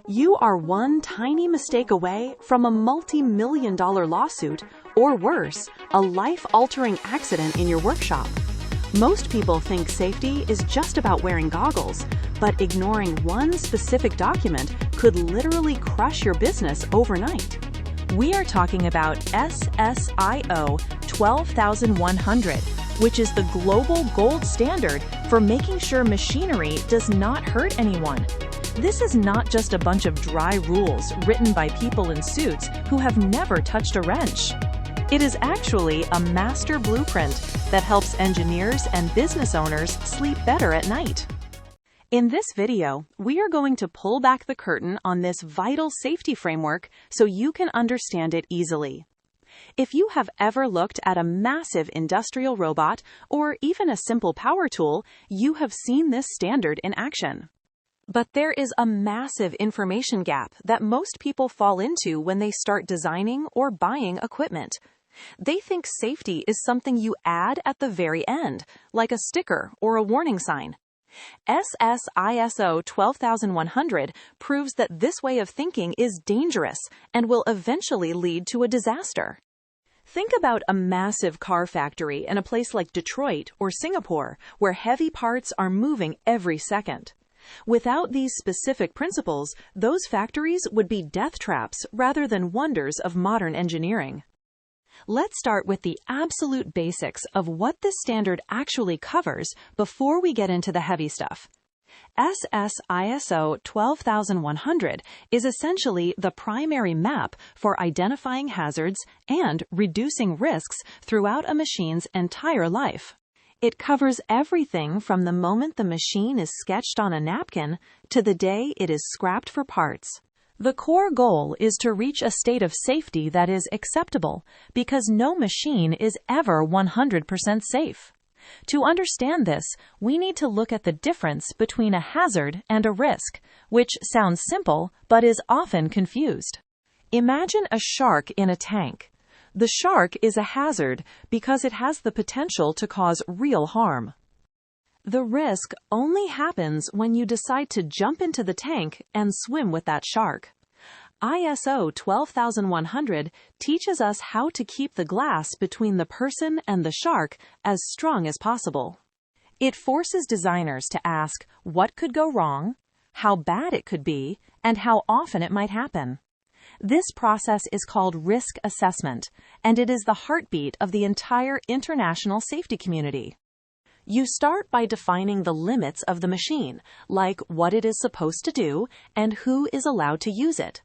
You are one tiny mistake away from a multi-million-dollar lawsuit, or worse, a life-altering accident in your workshop. Most people think safety is just about wearing goggles, but ignoring one specific document could literally crush your business overnight. We are talking about SSIO 12100, which is the global gold standard for making sure machinery does not hurt anyone. This is not just a bunch of dry rules written by people in suits who have never touched a wrench. It is actually a master blueprint that helps engineers and business owners sleep better at night. In this video, we are going to pull back the curtain on this vital safety framework so you can understand it easily. If you have ever looked at a massive industrial robot or even a simple power tool, you have seen this standard in action. But there is a massive information gap that most people fall into when they start designing or buying equipment. They think safety is something you add at the very end, like a sticker or a warning sign. SSIO 12100 proves that this way of thinking is dangerous and will eventually lead to a disaster. Think about a massive car factory in a place like Detroit or Singapore, where heavy parts are moving every second. Without these specific principles, those factories would be death traps rather than wonders of modern engineering. Let's start with the absolute basics of what this standard actually covers before we get into the heavy stuff. SSIO 12100 is essentially the primary map for identifying hazards and reducing risks throughout a machine's entire life. It covers everything from the moment the machine is sketched on a napkin to the day it is scrapped for parts. The core goal is to reach a state of safety that is acceptable, because no machine is ever 100% safe. To understand this, we need to look at the difference between a hazard and a risk, which sounds simple but is often confused. Imagine a shark in a tank. The shark is a hazard because it has the potential to cause real harm. The risk only happens when you decide to jump into the tank and swim with that shark. ISO 12100 teaches us how to keep the glass between the person and the shark as strong as possible. It forces designers to ask what could go wrong, how bad it could be, and how often it might happen. This process is called risk assessment, and it is the heartbeat of the entire international safety community. You start by defining the limits of the machine, like what it is supposed to do and who is allowed to use it.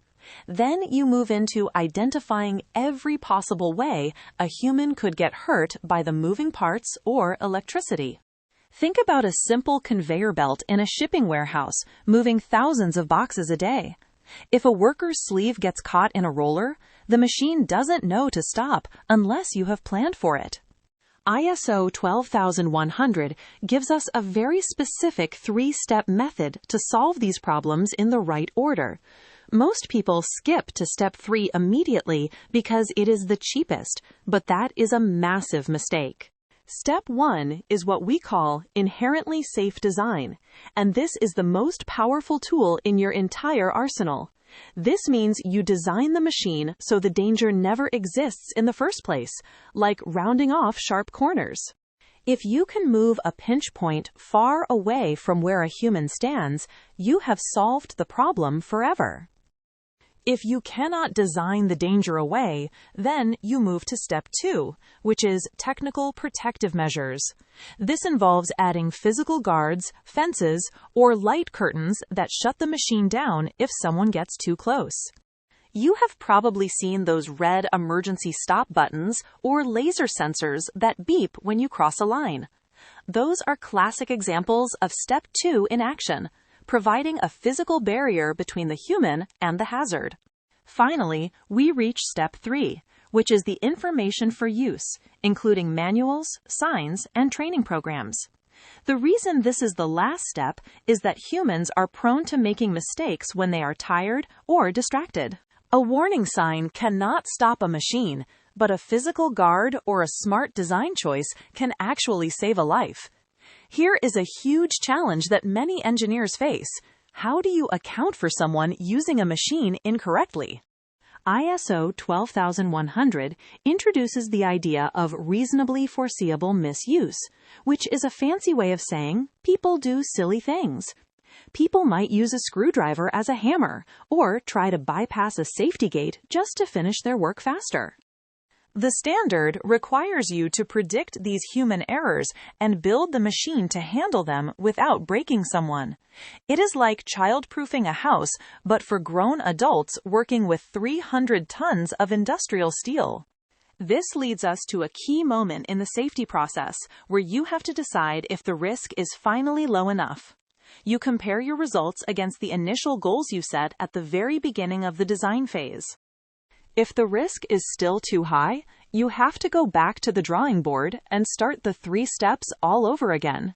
Then you move into identifying every possible way a human could get hurt by the moving parts or electricity. Think about a simple conveyor belt in a shipping warehouse, moving thousands of boxes a day. If a worker's sleeve gets caught in a roller, the machine doesn't know to stop unless you have planned for it. ISO 12100 gives us a very specific three-step method to solve these problems in the right order. Most people skip to step 3 immediately because it is the cheapest, but that is a massive mistake. Step 1 is what we call inherently safe design, and this is the most powerful tool in your entire arsenal. This means you design the machine so the danger never exists in the first place, like rounding off sharp corners. If you can move a pinch point far away from where a human stands, you have solved the problem forever. If you cannot design the danger away, then you move to step 2, which is technical protective measures. This involves adding physical guards, fences, or light curtains that shut the machine down if someone gets too close. You have probably seen those red emergency stop buttons or laser sensors that beep when you cross a line. Those are classic examples of step 2 in action, providing a physical barrier between the human and the hazard. Finally, we reach step 3, which is the information for use, including manuals, signs, and training programs. The reason this is the last step is that humans are prone to making mistakes when they are tired or distracted. A warning sign cannot stop a machine, but a physical guard or a smart design choice can actually save a life. Here is a huge challenge that many engineers face. How do you account for someone using a machine incorrectly? ISO 12100 introduces the idea of reasonably foreseeable misuse, which is a fancy way of saying people do silly things. People might use a screwdriver as a hammer or try to bypass a safety gate just to finish their work faster. The standard requires you to predict these human errors and build the machine to handle them without breaking someone. It is like child-proofing a house, but for grown adults working with 300 tons of industrial steel. This leads us to a key moment in the safety process where you have to decide if the risk is finally low enough. You compare your results against the initial goals you set at the very beginning of the design phase. If the risk is still too high, you have to go back to the drawing board and start the 3 steps all over again.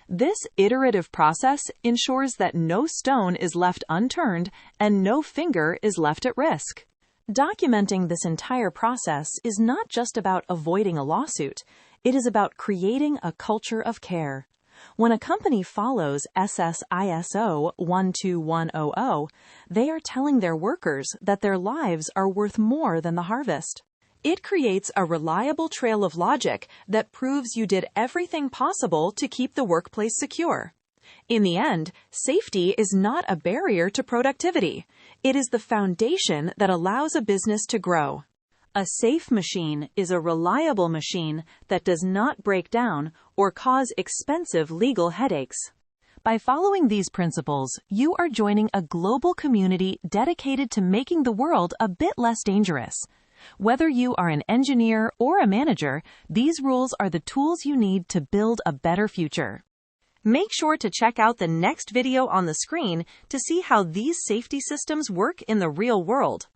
This iterative process ensures that no stone is left unturned and no finger is left at risk. Documenting this entire process is not just about avoiding a lawsuit, it is about creating a culture of care. When a company follows ISO 12100, they are telling their workers that their lives are worth more than the harvest. It creates a reliable trail of logic that proves you did everything possible to keep the workplace secure. In the end, safety is not a barrier to productivity. It is the foundation that allows a business to grow. A safe machine is a reliable machine that does not break down or cause expensive legal headaches. By following these principles, you are joining a global community dedicated to making the world a bit less dangerous. Whether you are an engineer or a manager, these rules are the tools you need to build a better future. Make sure to check out the next video on the screen to see how these safety systems work in the real world.